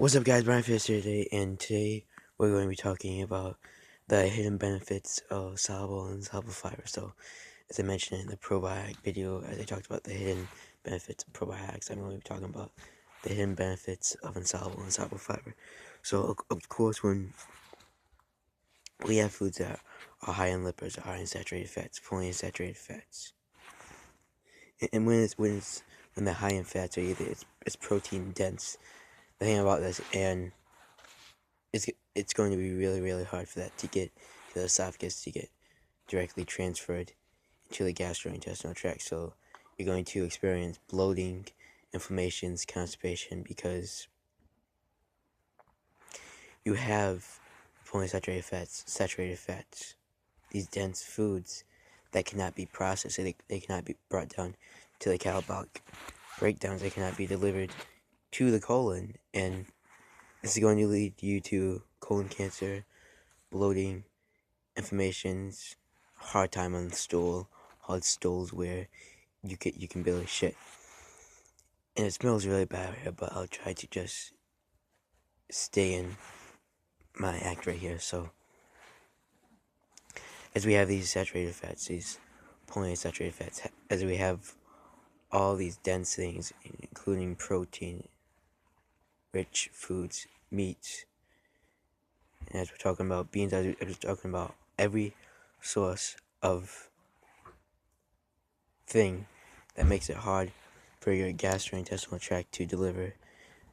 What's up, guys? Brian Fierce here today, and today we're going to be talking about the hidden benefits of soluble and insoluble fiber. So, as I mentioned in the probiotic video, as I talked about the hidden benefits of probiotics, I'm going to be talking about the hidden benefits of insoluble and soluble fiber. So, of course, when we have foods that are high in lipids, high in saturated fats, polyunsaturated fats, and when they're high in fats, or either it's protein dense. The thing about this, and it's going to be really hard for that to get to the esophagus to get directly transferred into the gastrointestinal tract. So you're going to experience bloating, inflammations, constipation, because you have polyunsaturated fats, saturated fats, these dense foods that cannot be processed. They cannot be brought down to the catabolic breakdowns. They cannot be delivered to the colon, and this is going to lead you to colon cancer, bloating, inflammations, hard time on the stool, hard stools where you can barely shit. And it smells really bad here, but I'll try to just stay in my act right here. So, as we have these saturated fats, these polyunsaturated fats, as we have all these dense things, including protein, rich foods, meats, and as we're talking about beans, as we're talking about every source of thing that makes it hard for your gastrointestinal tract to deliver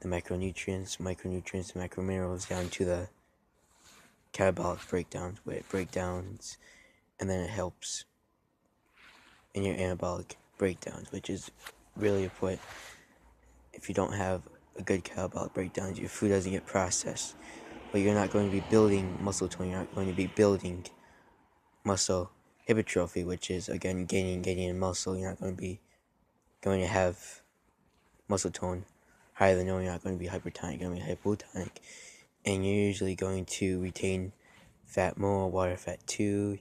the micronutrients, and macrominerals down to the catabolic breakdowns, where it breakdowns and then it helps in your anabolic breakdowns, which is really important. If you don't have a good catabolic breakdowns, your food doesn't get processed, but you're not going to be building muscle tone. You're not going to be building muscle hypertrophy, which is again gaining in muscle. You're not going to have muscle tone higher than normal. You're not going to be hypertonic. You're going to be hypotonic, and you're usually going to retain fat more, water fat too.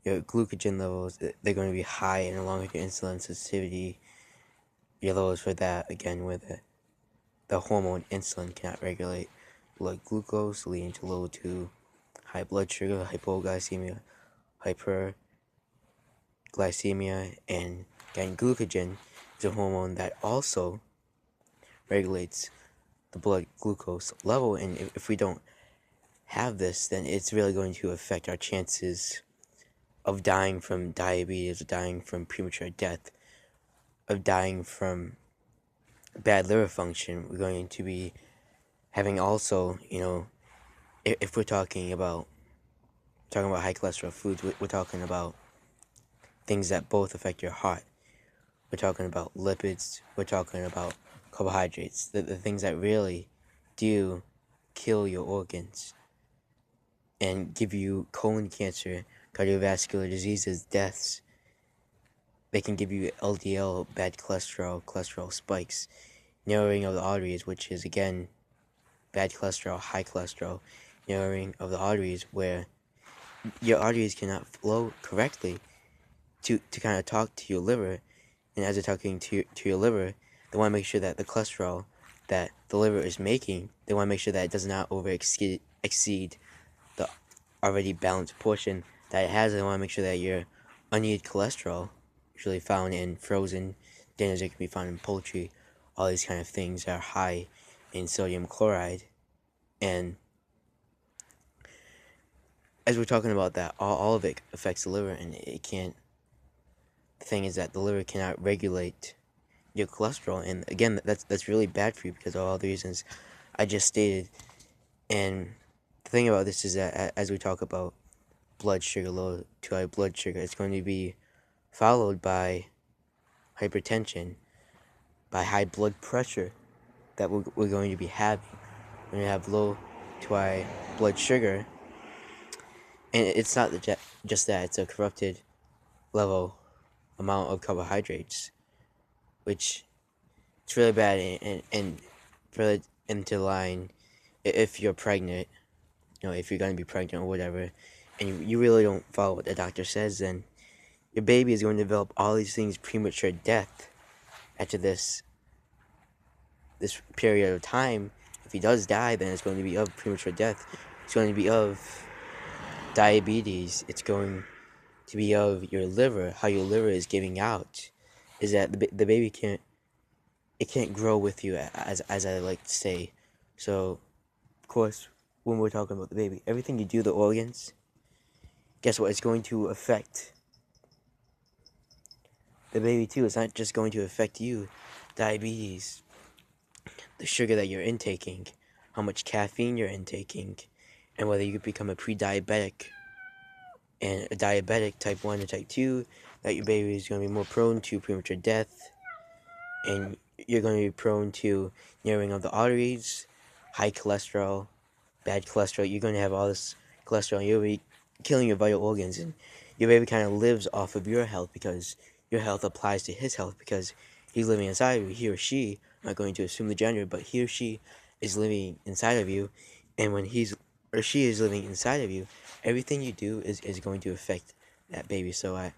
Your glucogen levels, they're going to be high, and along with your insulin sensitivity, your levels for that, again, where the hormone insulin cannot regulate blood glucose, leading to low to high blood sugar, hypoglycemia, hyperglycemia, and again, glucogen is a hormone that also regulates the blood glucose level, and if we don't have this, then it's really going to affect our chances of dying from diabetes, of dying from premature death, of dying from bad liver function. We're going to be having also, if we're talking about high cholesterol foods, we're talking about things that both affect your heart. We're talking about lipids. We're talking about carbohydrates, the things that really do kill your organs and give you colon cancer, cardiovascular diseases, deaths. They can give you LDL, bad cholesterol spikes, narrowing of the arteries, which is again bad cholesterol, high cholesterol, narrowing of the arteries, where your arteries cannot flow correctly to kind of talk to your liver. And as they're talking to your liver, they want to make sure that the cholesterol that the liver is making, they want to make sure that it does not exceed the already balanced portion that it has. They want to make sure that your unneeded cholesterol, usually found in frozen dinners, it can be found in poultry, all these kind of things are high in sodium chloride. And as we're talking about that, all of it affects the liver, and it can't. The thing is that the liver cannot regulate your cholesterol, and again, that's really bad for you because of all the reasons I just stated. And the thing about this is that as we talk about blood sugar, low to high blood sugar, it's going to be followed by hypertension, by high blood pressure that we're going to be having. When you have low to high blood sugar, and it's not just that, it's a corrupted level amount of carbohydrates, which it's really bad. And further into the line, if you're pregnant, if you're going to be pregnant or whatever, and you really don't follow what the doctor says, then your baby is going to develop all these things, premature death, after this period of time, If he does die, then it's going to be of premature death. It's going to be of diabetes. It's going to be of your liver. How your liver is giving out is that the baby can't grow with you, as I like to say. So, of course, when we're talking about the baby, everything you do, the organs, guess what? It's going to affect the baby too. It's not just going to affect you. Diabetes, the sugar that you're intaking, how much caffeine you're intaking, and whether you become a pre-diabetic and a diabetic type 1 or type 2, that your baby is going to be more prone to premature death, and you're going to be prone to narrowing of the arteries, high cholesterol, bad cholesterol. You're going to have all this cholesterol, and you'll be killing your vital organs, and your baby kind of lives off of your health because your health applies to his health because he's living inside of you. He or she, I'm not going to assume the gender, but he or she is living inside of you, and when he's or she is living inside of you, everything you do is going to affect that baby. So I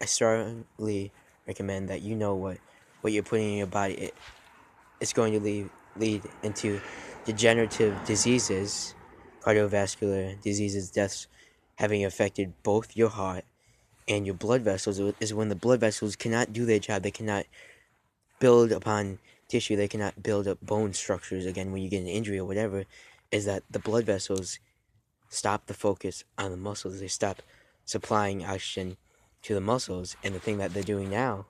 strongly recommend that you know what you're putting in your body. It's going to lead into degenerative diseases, cardiovascular diseases, deaths, having affected both your heart and your blood vessels. Is when the blood vessels cannot do their job. They cannot build upon tissue. They cannot build up bone structures again when you get an injury or whatever. Is that the blood vessels stop the focus on the muscles. They stop supplying oxygen to the muscles. And the thing that they're doing now,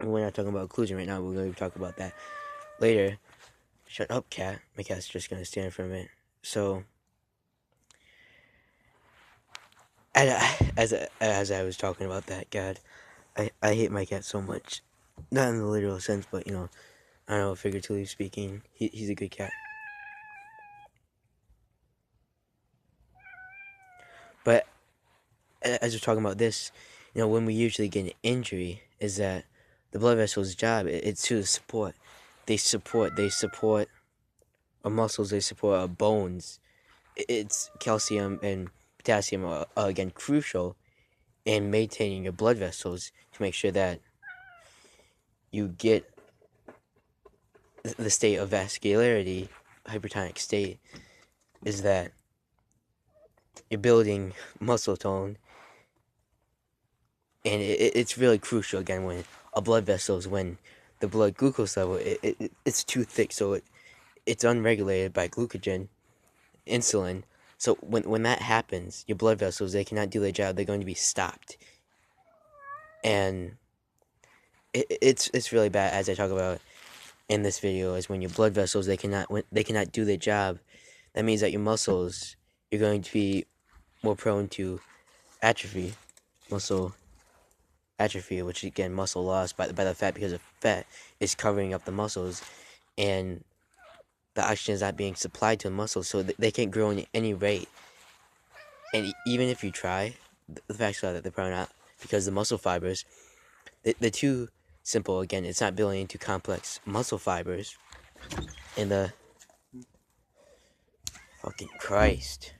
and we're not talking about occlusion right now, we're going to talk about that later. Shut up, cat. My cat's just going to stand for a minute. So, as I was talking about that, God, I hate my cat so much. Not in the literal sense, but, I don't know, figuratively speaking, he's a good cat. But as we're talking about this, when we usually get an injury, is that the blood vessel's job, it's to support. They support our muscles, they support our bones. It's calcium and potassium are again crucial in maintaining your blood vessels to make sure that you get the state of vascularity, hypertonic state, is that you're building muscle tone, and it's really crucial again when a blood vessels, when the blood glucose level it's too thick, so it's unregulated by glucogen, insulin. So when that happens, your blood vessels, they cannot do their job. They're going to be stopped, and it's really bad, as I talk about in this video, is when your blood vessels, they cannot do their job. That means that your muscles, you're going to be more prone to atrophy, muscle atrophy, which is again muscle loss by the fat, because the fat is covering up the muscles, and the oxygen is not being supplied to the muscles, so they can't grow at any rate. And even if you try, the facts are that they're probably not, because the muscle fibers, they're too simple. Again, it's not building into complex muscle fibers. And the fucking Christ.